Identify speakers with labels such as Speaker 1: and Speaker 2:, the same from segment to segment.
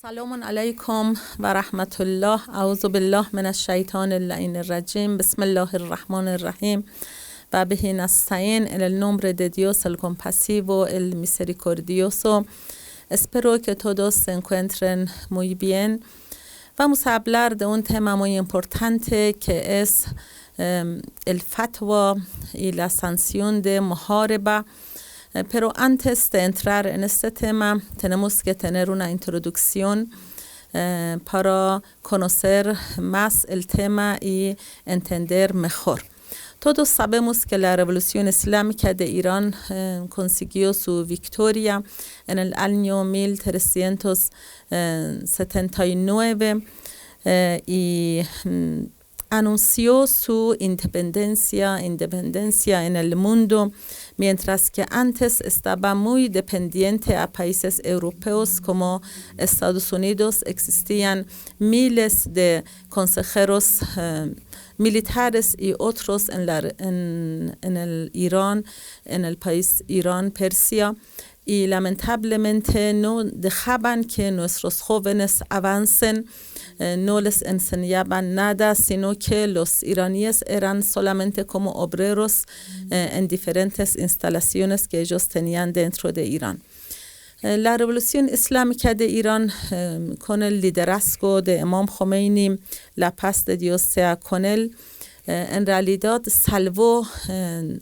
Speaker 1: سلام علیکم و رحمت الله. اعوذ بالله من الشیطان اللعین الرجیم. بسم الله الرحمن الرحیم. و به nasta'in en el nombre de Dios el compasivo, el misericordioso. Espero que todos se encuentren muy bien. Vamos a hablar de un tema muy importante que es el fatwa y la sanción de muhariba. Pero antes de entrar en este tema, tenemos que tener una introducción para conocer más el tema y entender mejor. Todos sabemos que la Revolución Islámica de Irán consiguió su victoria en el año 1379 y anunció su independencia en el mundo, mientras que antes estaba muy dependiente a países europeos como Estados Unidos. Existían miles de consejeros militares y otros en el Irán, en el país Irán, Persia, y lamentablemente no dejaban que nuestros jóvenes avancen. No les enseñaban nada, sino que los iraníes eran solamente como obreros en diferentes instalaciones que ellos tenían dentro de Irán. La Revolución Islámica de Irán, con el liderazgo de Imam Khomeini, la paz de Dios sea con él, en realidad salvó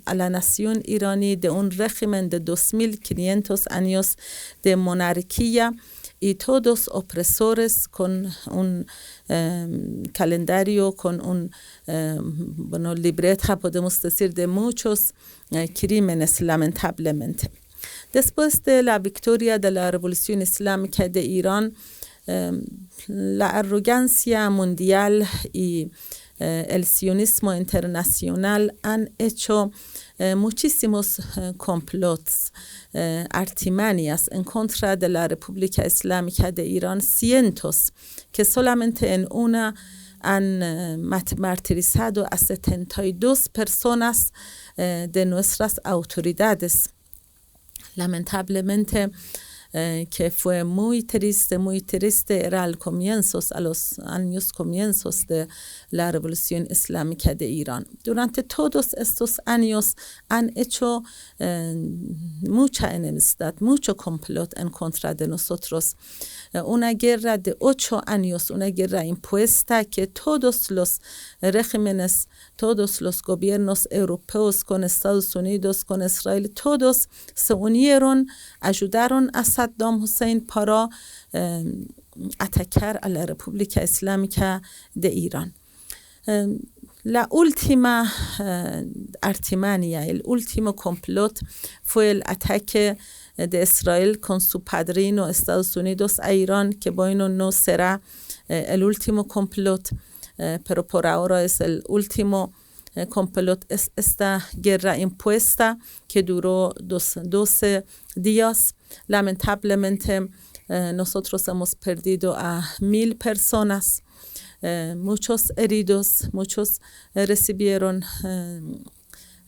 Speaker 1: a la nación iraní de un régimen de 2500 años de monarquía y todos opresores, con un calendario, con un libreta, podemos decir, de muchos crímenes, lamentablemente. Después de la victoria de la Revolución Islámica de Irán, la arrogancia mundial y el sionismo internacional han hecho muchísimos complots, artimañas en contra de la República Islámica de Irán, cientos, que solamente en una han martirizado a 72 personas de nuestras autoridades. Lamentablemente, que fue muy triste, era a los años comienzos de la Revolución Islámica de Irán. Durante todos estos años han hecho mucha enemistad, mucho complot en contra de nosotros. Una guerra de 8 años, una guerra impuesta que todos los regímenes, todos los gobiernos europeos, con Estados Unidos, con Israel, todos se unieron, ayudaron a Saddam Hussein para atacar a la República Islámica de Irán. La última artimaña, el último complot fue el ataque de Israel con su padrino Estados Unidos a Irán, que bueno, no será el último complot, pero por ahora es el último complot. Es esta guerra impuesta que duró 12 días. Lamentablemente nosotros hemos perdido a 1000 personas, muchos heridos, muchos recibieron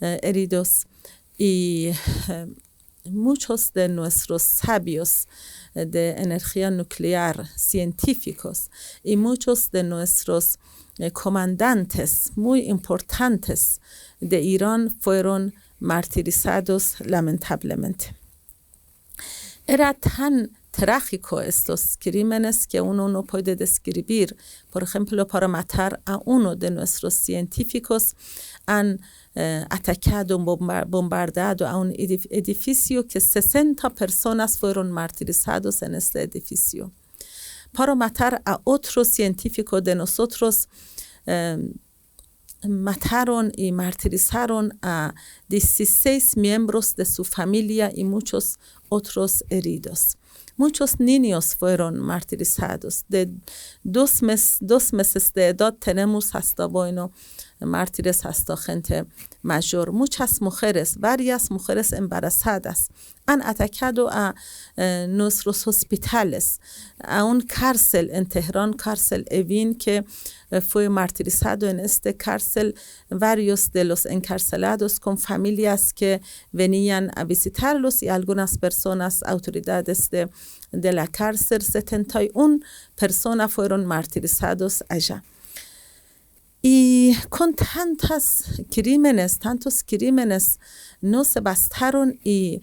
Speaker 1: heridos, y muchos de nuestros sabios de energía nuclear, científicos, y muchos de nuestros comandantes muy importantes de Irán fueron martirizados, lamentablemente. Era tan trágico estos crímenes que uno no puede describir. Por ejemplo, para matar a uno de nuestros científicos, han atacado, bombardeado a un edificio que 60 personas fueron martirizados en este edificio. Para matar a otro científico de nosotros, mataron y martirizaron a 16 miembros de su familia y muchos otros heridos. Muchos niños fueron martirizados. De 2 meses de edad tenemos hasta, mártires hasta gente mayor. Muchas mujeres, varias mujeres embarazadas han atacado a nuestros hospitales, a un cárcel en Teherán, cárcel Evin, que fue martirizado en este cárcel varios de los encarcelados con familias que venían a visitarlos y algunas personas, autoridades de la cárcel. 71 personas fueron martirizados allá. Y con tantos crímenes no se bastaron y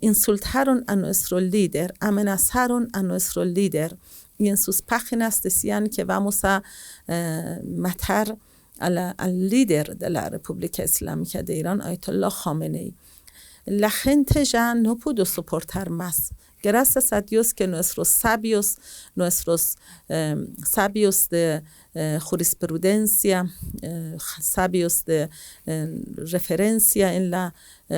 Speaker 1: insultaron a nuestro líder, amenazaron a nuestro líder. Y en sus páginas decían que vamos a matar al líder de la República Islámica de Irán, Ayatollah Khamenei. La gente ya no pudo soportar más. Gracias a Dios que nuestros sabios de jurisprudencia, sabios de referencia en la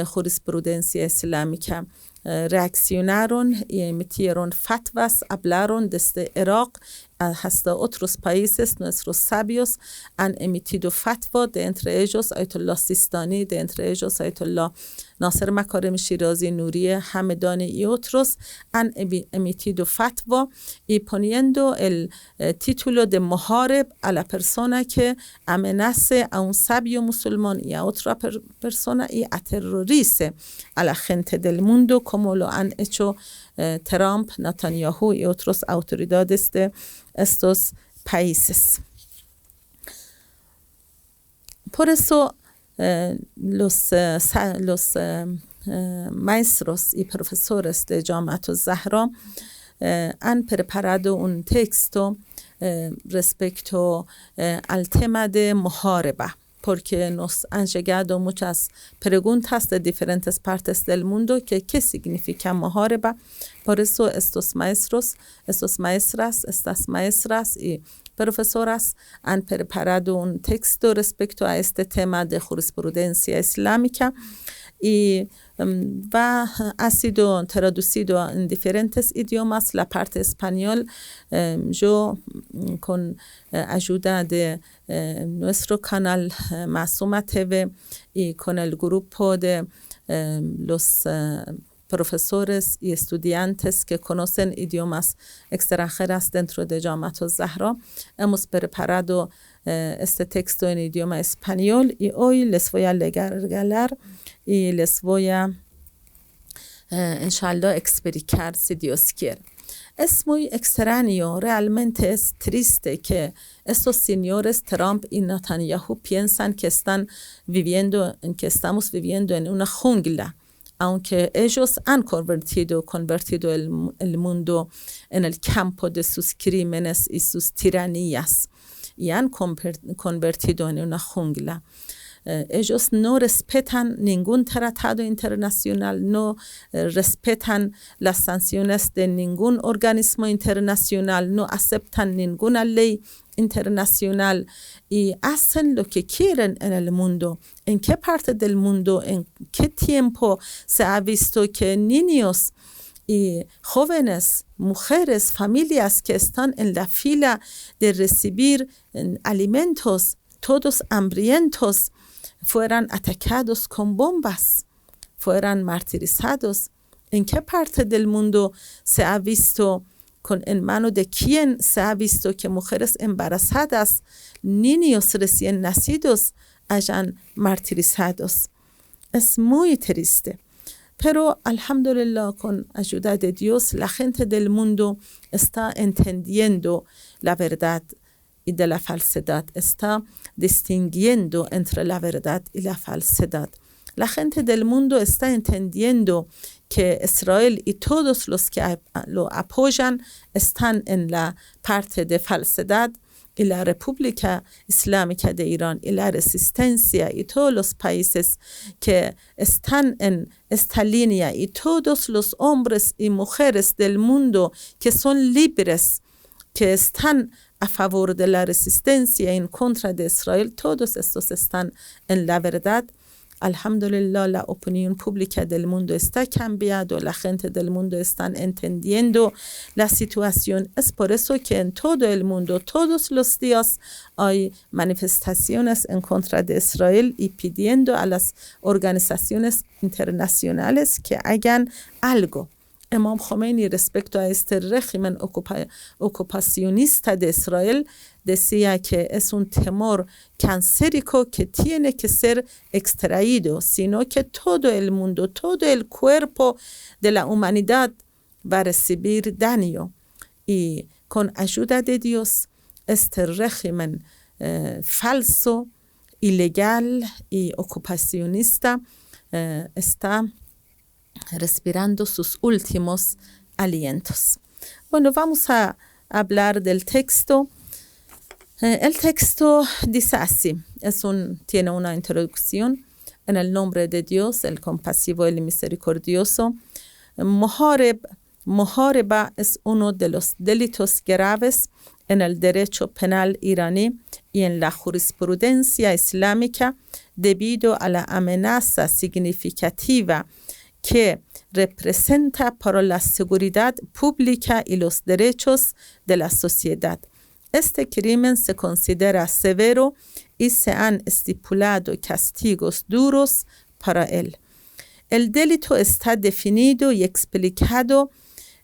Speaker 1: jurisprudencia islámica, reaccionaron y emitieron fatwas, hablaron desde Irak hasta otros países. Nuestros sabios han emitido fatwa, de entre ellos Ayatollah Sistani, de entre ellos Ayatollah Nasser Makarem Shirazi, Nuriye Hamedani y otros han emitido fatwa y poniendo el título de Muharib a la persona que amenace a un sabio musulmán y a otra persona y aterrorice a la gente del mundo, como lo han hecho Trump, Netanyahu y otras autoridades de estos países. Por eso los maestros y profesores de Jamiat al-Zahra han preparado un texto respecto al tema de muhareba, porque nos han llegado muchas preguntas de diferentes partes del mundo que qué significa muhareba. Por eso estas maestras y profesoras han preparado un texto respecto a este tema de jurisprudencia islámica y ha sido traducido en diferentes idiomas. La parte español, yo con ayuda de nuestro canal Masuma TV y con el grupo de los profesores y estudiantes que conocen idiomas extranjeros dentro de Jamiat al-Zahra, hemos preparado este texto en idioma español y hoy les voy a regalar y les voy a, inshallah, explicar si Dios quiere. Es muy extraño, realmente es triste que estos señores Trump y Netanyahu piensan que estamos viviendo en una jungla, aunque ellos han convertido el mundo en el campo de sus crímenes y sus tiranías, y han convertido en una jungla. Ellos no respetan ningún tratado internacional, no respetan las sanciones de ningún organismo internacional, no aceptan ninguna ley internacional y hacen lo que quieren en el mundo. ¿En qué parte del mundo, en qué tiempo se ha visto que niños y jóvenes, mujeres, familias que están en la fila de recibir alimentos, todos hambrientos, fueran atacados con bombas, fueran martirizados? ¿En qué parte del mundo se ha visto, en mano de quién se ha visto que mujeres embarazadas, niños recién nacidos hayan martirizados? Es muy triste. Pero, alhamdulillah, con ayuda de Dios, la gente del mundo está entendiendo la verdad y de la falsedad, está distinguiendo entre la verdad y la falsedad. La gente del mundo está entendiendo que Israel y todos los que lo apoyan están en la parte de falsedad, y la República Islámica de Irán y la resistencia y todos los países que están en esta línea y todos los hombres y mujeres del mundo que son libres, que están a favor de la resistencia en contra de Israel, todos estos están en la verdad. alhamdulillah, la opinión pública del mundo está cambiando, la gente del mundo están entendiendo la situación. Es por eso que en todo el mundo, todos los días, hay manifestaciones en contra de Israel y pidiendo a las organizaciones internacionales que hagan algo. Imam Khomeini, respecto a este régimen ocupacionista de Israel, decía que es un temor cancérico que tiene que ser extraído, sino que todo el mundo, todo el cuerpo de la humanidad va a recibir daño. Y con ayuda de Dios, este régimen falso, ilegal y ocupacionista está respirando sus últimos alientos. Bueno, vamos a hablar del texto. El texto dice así, tiene una introducción. En el nombre de Dios, el compasivo y el misericordioso. Muhareba es uno de los delitos graves en el derecho penal iraní y en la jurisprudencia islámica debido a la amenaza significativa que representa para la seguridad pública y los derechos de la sociedad. Este crimen se considera severo y se han estipulado castigos duros para él. El delito está definido y explicado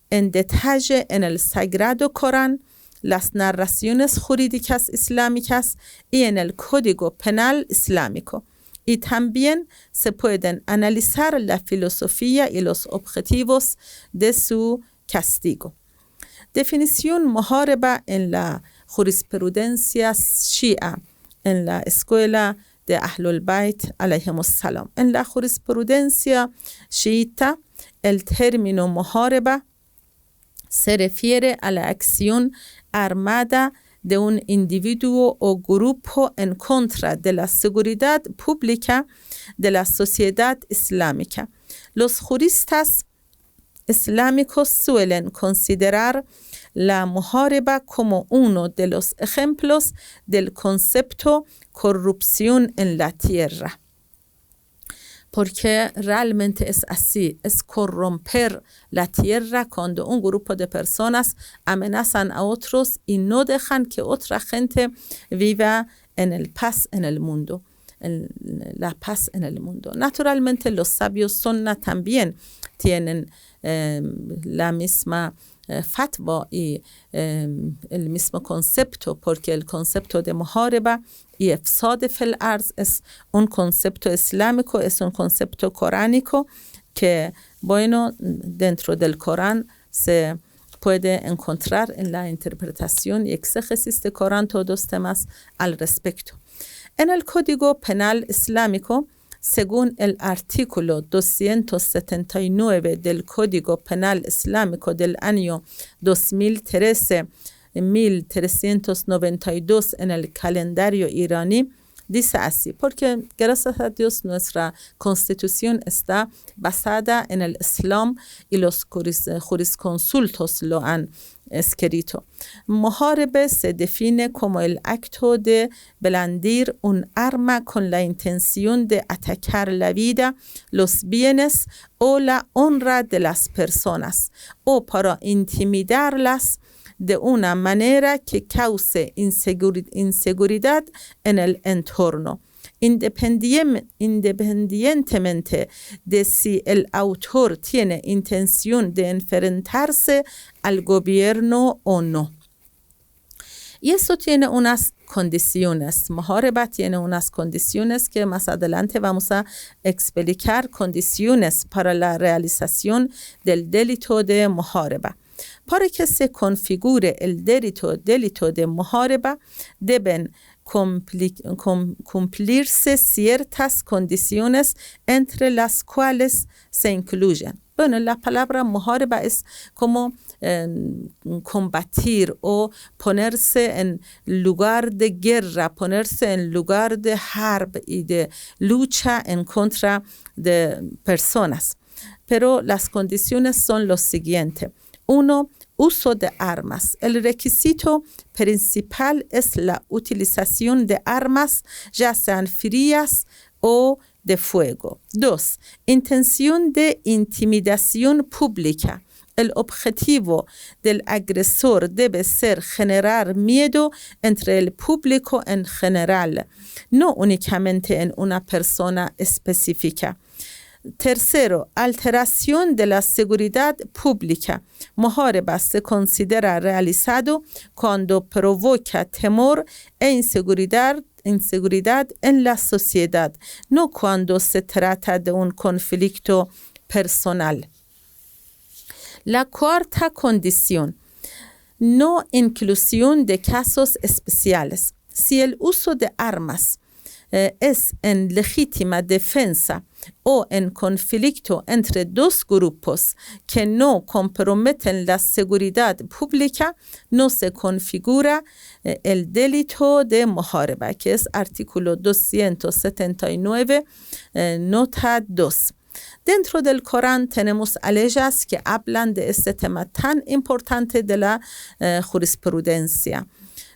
Speaker 1: en detalle en el Sagrado Corán, las narraciones jurídicas islámicas y en el Código Penal Islámico. Y también se pueden analizar la filosofía y los objetivos de su castigo. Definición muhareba en la jurisprudencia shia, en la escuela de Ahlul Bayt alayhimus salam. En la jurisprudencia chiita, el término muhareba se refiere a la acción armada de un individuo o grupo en contra de la seguridad pública de la sociedad islámica. Los juristas islámicos suelen considerar la muhareba como uno de los ejemplos del concepto corrupción en la tierra. Porque realmente es así, es corromper la tierra cuando un grupo de personas amenazan a otros y no dejan que otra gente viva en el paz en el mundo, en la paz en el mundo. Naturalmente los sabios sunna también tienen la misma fatwa y el mismo concepto, porque el concepto de muhareba y ifsad fil arz es un concepto islámico, es un concepto coránico que, bueno, dentro del Corán se puede encontrar en la interpretación y exégesis del Corán todos temas al respecto. En el Código Penal Islámico, según el artículo 279 del Código Penal Islámico del año 2013, 1392 en el calendario iraní, dice así, porque gracias a Dios nuestra constitución está basada en el Islam y los jurisconsultos lo han escrito. Muharebe se define como el acto de blandir un arma con la intención de atacar la vida, los bienes o la honra de las personas o para intimidarlas de una manera que cause inseguridad en el entorno, independientemente de si el autor tiene intención de enfrentarse al gobierno o no. Y eso tiene unas condiciones. Muhareba tiene unas condiciones que más adelante vamos a explicar, condiciones para la realización del delito de muhareba. Para que se configure el delito de muhareba, deben cumplirse ciertas condiciones entre las cuales se incluyen. Bueno, la palabra muhareba es como combatir o ponerse en lugar de guerra, ponerse en lugar de harb y de lucha en contra de personas. Pero las condiciones son los siguientes. 1. Uso de armas. El requisito principal es la utilización de armas, ya sean frías o de fuego. 2. Intención de intimidación pública. El objetivo del agresor debe ser generar miedo entre el público en general, no únicamente en una persona específica. 3. Alteración de la seguridad pública. Muhareba se considera realizado cuando provoca temor e inseguridad en la sociedad, no cuando se trata de un conflicto personal. La cuarta condición, no inclusión de casos especiales. Si el uso de armas es en legítima defensa o en conflicto entre dos grupos que no comprometen la seguridad pública, no se configura el delito de muhareba, que es artículo 279, nota 2. Dentro del Corán tenemos leyes que hablan de este tema tan importante de la jurisprudencia.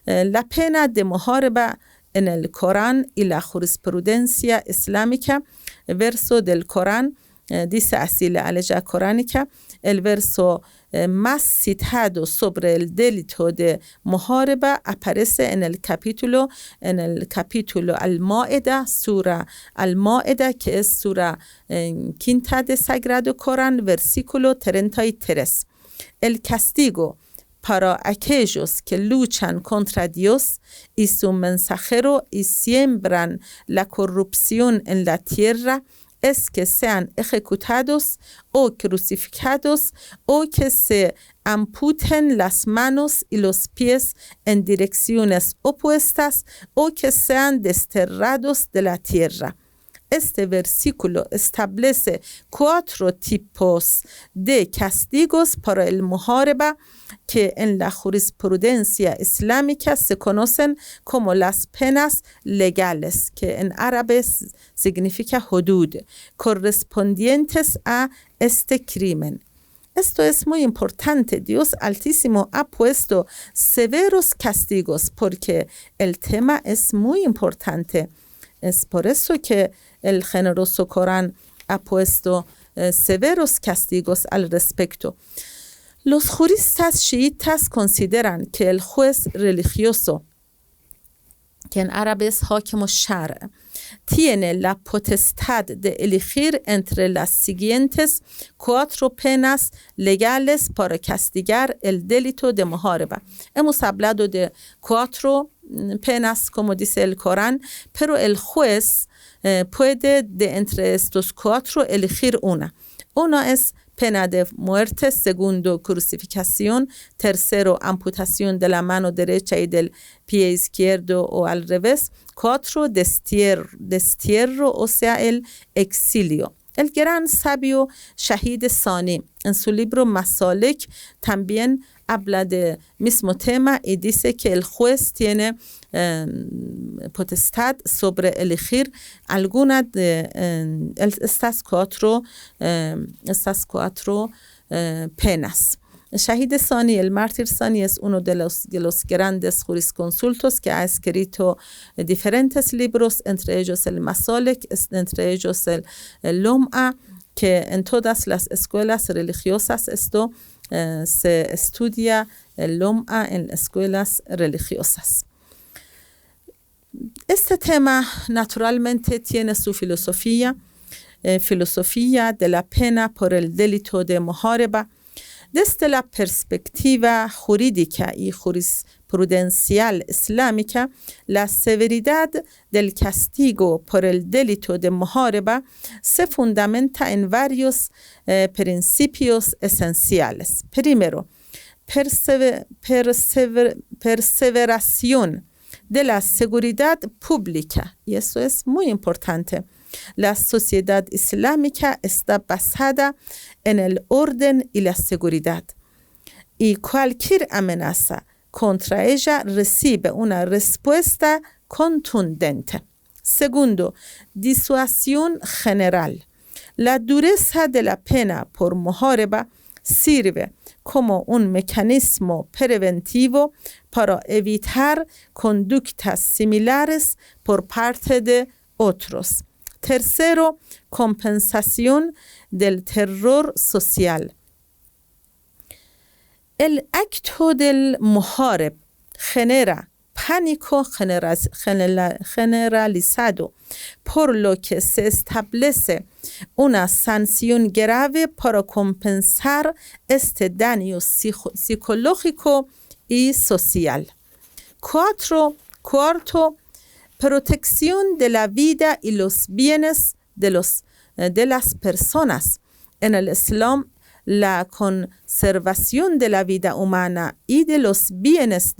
Speaker 1: La pena de muhareba en el Corán y la jurisprudencia islámica, el verso del Corán dice así la ley coránica, el verso más citado sobre el delito de muhareba aparece en el capítulo Al-Ma'idah, sura Al-Ma'idah, que es sura quinta de Sagrado Corán, versículo 33. El castigo para aquellos que luchan contra Dios y su mensajero y siembran la corrupción en la tierra es que sean ejecutados o crucificados o que se amputen las manos y los pies en direcciones opuestas o que sean desterrados de la tierra. Este versículo establece 4 tipos de castigos para el muhareba que en la jurisprudencia islámica se conocen como las penas legales, que en árabe significa hudud, correspondientes a este crimen. Esto es muy importante. Dios Altísimo ha puesto severos castigos porque el tema es muy importante. Es por eso que el generoso Corán ha puesto severos castigos al respecto. Los juristas chiitas consideran que el juez religioso, que en árabe es hakim al-shar', tiene la potestad de elegir entre las siguientes 4 penas legales para castigar el delito de muhareba. Hemos hablado de 4 penas, como dice el Corán, pero el juez puede de entre estos 4 elegir una. Una es pena de muerte, 2, crucificación, 3, amputación de la mano derecha y del pie izquierdo o al revés, 4, destierro, o sea, el exilio. El gran sabio Shahid Sani, en su libro Masalik, también habla del mismo tema y dice que el juez tiene potestad sobre elegir alguna de estas 4 penas. Shahid Sani, el mártir Sani, es uno de los grandes jurisconsultos que ha escrito diferentes libros, entre ellos el Masalik, entre ellos el Lum'a, que en todas las escuelas religiosas esto se estudia el Lum'a en escuelas religiosas. Este tema naturalmente tiene su filosofía de la pena por el delito de muhareba. Desde la perspectiva jurídica y jurisprudencial islámica, la severidad del castigo por el delito de muhareba se fundamenta en varios principios esenciales. Primero, perseveración de la seguridad pública, y eso es muy importante. La sociedad islámica está basada en el orden y la seguridad, y cualquier amenaza contra ella recibe una respuesta contundente. Segundo, disuasión general. La dureza de la pena por muhareba sirve como un mecanismo preventivo para evitar conductas similares por parte de otros. Tercero, compensación del terror social. El acto del muharib genera pánico generalizado, por lo que se establece una sanción grave para compensar este daño psicológico y social. Cuarto, protección de la vida y los bienes de las personas. En el Islam, la conservación de la vida humana y de los bienes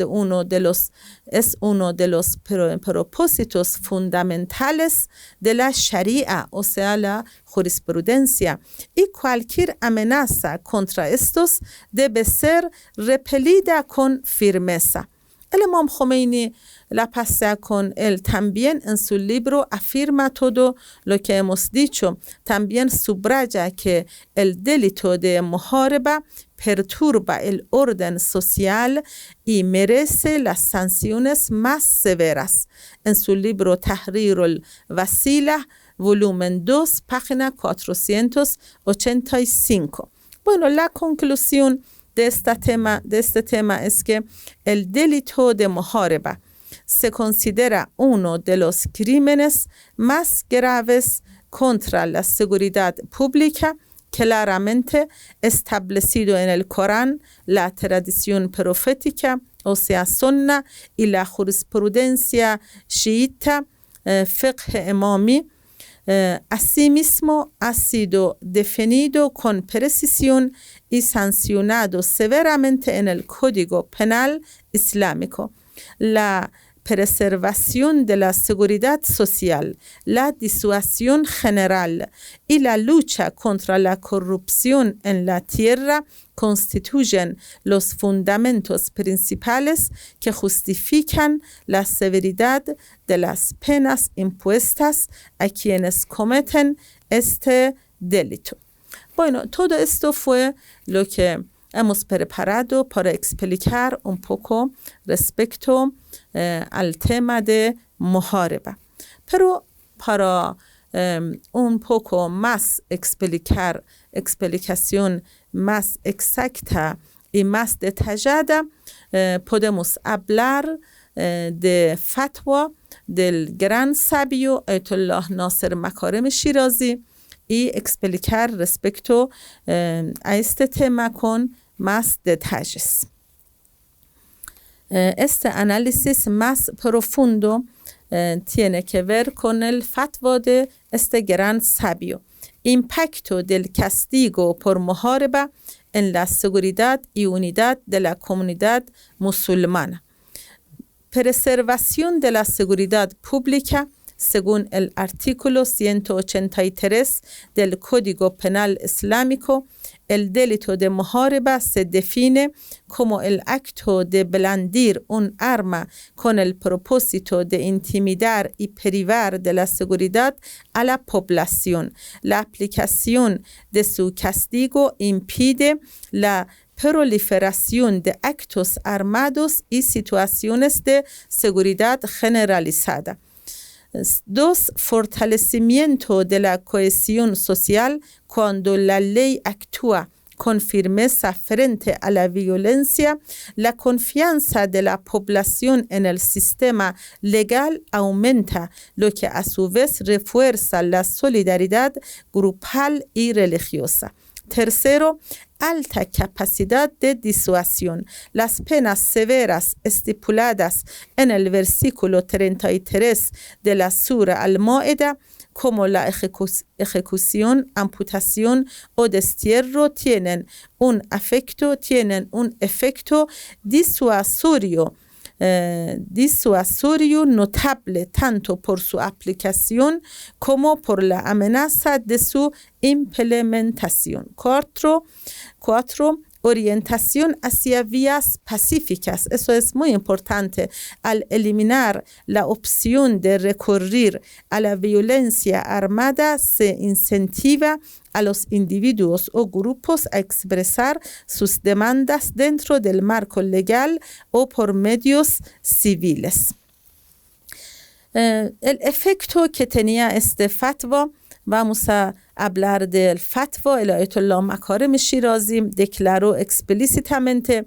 Speaker 1: es uno de los propósitos fundamentales de la Sharia, o sea, la jurisprudencia, y cualquier amenaza contra estos debe ser repelida con firmeza. El Imam Khomeini, la paz sea con él, también en su libro afirma todo lo que hemos dicho. También subraya que el delito de muharaba perturba el orden social y merece las sanciones más severas. En su libro Tahrir al-Wasila, volumen 2, página 485. Bueno, la conclusión de este tema es que el delito de muharaba se considera uno de los crímenes más graves contra la seguridad pública, claramente establecido en el Corán, la tradición profética, o sea, Sunna, y la jurisprudencia chiita, fiqh imami. Asimismo, ha sido definido con precisión y sancionado severamente en el Código Penal Islámico. La preservación de la seguridad social, la disuasión general y la lucha contra la corrupción en la tierra constituyen los fundamentos principales que justifican la severidad de las penas impuestas a quienes cometen este delito. Bueno, todo esto fue lo que hemos preparado para explicar un poco respecto al tema de muharaba. Pero para un poco más explicación más exacta y más detallada, podemos hablar de fatwa del gran sabio Ayatollah Nasser Makarem Shirazi y explicar respecto a este tema con más detalles. Este análisis más profundo tiene que ver con el fatwa de este gran sabio. Impacto del castigo por muharaba en la seguridad y unidad de la comunidad musulmana. Preservación de la seguridad pública. Según el artículo 183 del Código Penal Islámico, el delito de muharaba se define como el acto de blandir un arma con el propósito de intimidar y privar de la seguridad a la población. La aplicación de su castigo impide la proliferación de actos armados y situaciones de seguridad generalizada. 2. Fortalecimiento de la cohesión social. Cuando la ley actúa con firmeza frente a la violencia, la confianza de la población en el sistema legal aumenta, lo que a su vez refuerza la solidaridad grupal y religiosa. Tercero, alta capacidad de disuasión. Las penas severas estipuladas en el versículo 33 de la Sura Al-Ma'idah, como la ejecución, amputación o destierro, tienen un efecto disuasorio notable tanto por su aplicación como por la amenaza de su implementación. 4. Orientación hacia vías pacíficas. Eso es muy importante. Al eliminar la opción de recurrir a la violencia armada, se incentiva a los individuos o grupos a expresar sus demandas dentro del marco legal o por medios civiles. El efecto que tenía este fatwa, vamos a hablar del fatwa. El Ayatollah Makarim Shirazi declaró explícitamente: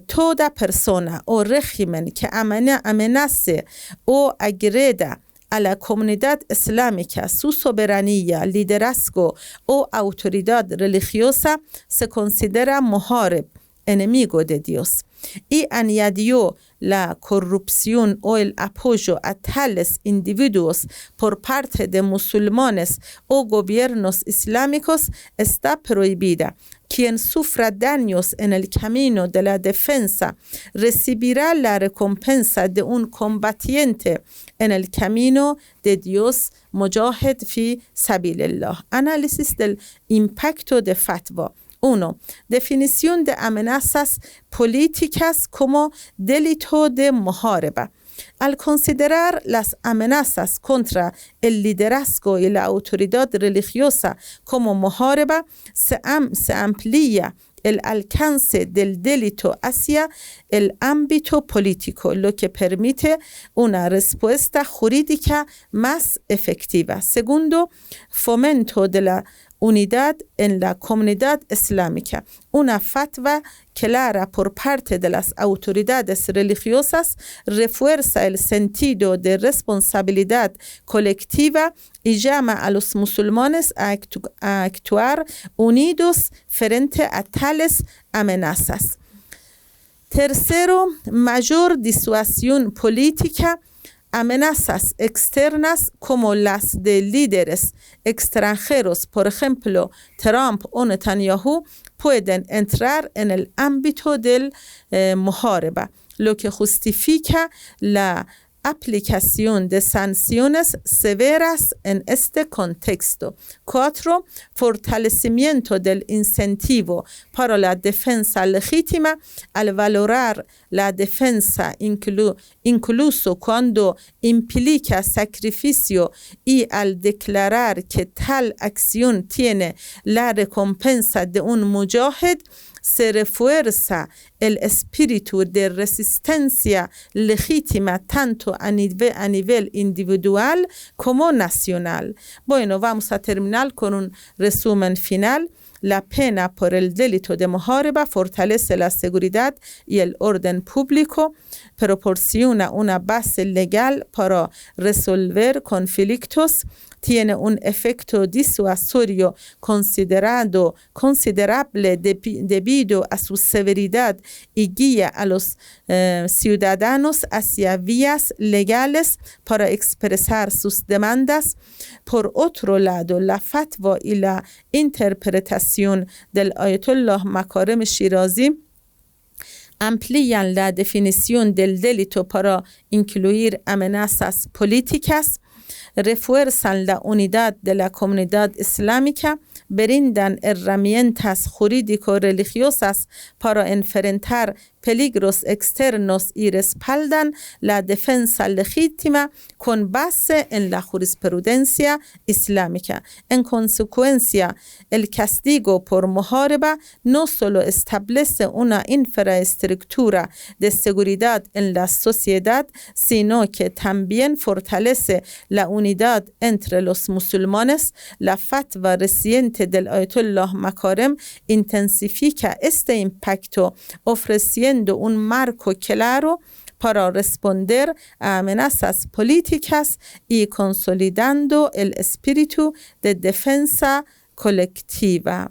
Speaker 1: toda persona o régimen que amenace o agreda a la comunidad islámica, su soberanía, liderazgo o autoridad religiosa, se considera muharib, enemigo de Dios. Y añadió: la corrupción o el apoyo a tales individuos por parte de musulmanes o gobiernos islámicos está prohibida. Quien sufra daños en el camino de la defensa recibirá la recompensa de un combatiente en el camino de Dios, mujahid fi sabilillah. Análisis del impacto de fatwa. 1. Definición de amenazas políticas como delito de muhareba. Al considerar las amenazas contra el liderazgo y la autoridad religiosa como muhareba, se amplía el alcance del delito hacia el ámbito político, lo que permite una respuesta jurídica más efectiva. Segundo, fomento de la unidad en la comunidad islámica. Una fatwa clara por parte de las autoridades religiosas refuerza el sentido de responsabilidad colectiva y llama a los musulmanes a actuar unidos frente a tales amenazas. Tercero, mayor disuasión política. Amenazas externas como las de líderes extranjeros, por ejemplo, Trump o Netanyahu, pueden entrar en el ámbito del muhareba, lo que justifica la aplicación de sanciones severas en este contexto. 4. Fortalecimiento del incentivo para la defensa legítima. Al valorar la defensa incluso cuando implica sacrificio, y al declarar que tal acción tiene la recompensa de un mujahid, se refuerza el espíritu de resistencia legítima tanto a nivel individual como nacional. Bueno, vamos a terminar con un resumen final. La pena por el delito de muhareba fortalece la seguridad y el orden público, proporciona una base legal para resolver conflictos, tiene un efecto disuasorio considerable debido a su severidad y guía a los ciudadanos hacia vías legales para expresar sus demandas. Por otro lado, la fatwa y la interpretación del Ayatollah Makarim Shirazi amplían la definición del delito para incluir amenazas políticas, refuerzan la unidad de la comunidad islámica, brindan herramientas jurídico-religiosas para enfrentar peligros externos y respaldan la defensa legítima con base en la jurisprudencia islámica. En consecuencia, el castigo por muhareba no solo establece una infraestructura de seguridad en la sociedad, sino que también fortalece la unidad entre los musulmanes. La fatwa reciente del Ayatollah Makarim intensifica este impacto, ofreciendo un marco claro para responder a amenazas políticas y consolidando el espíritu de defensa colectiva.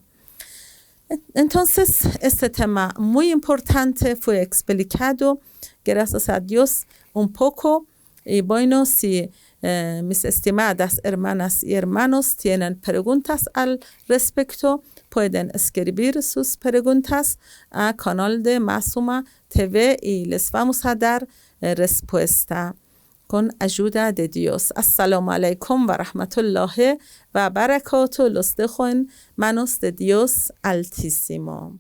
Speaker 1: Entonces, este tema muy importante fue explicado, gracias a Dios, un poco. Y bueno, si mis estimadas hermanas y hermanos tienen preguntas al respecto, pueden escribir sus preguntas a canal de Masuma TV y les vamos a dar respuesta con ayuda de Dios. Assalamu alaikum wa rahmatullahi wa barakatuh. Los dejo en manos de Dios Altísimo.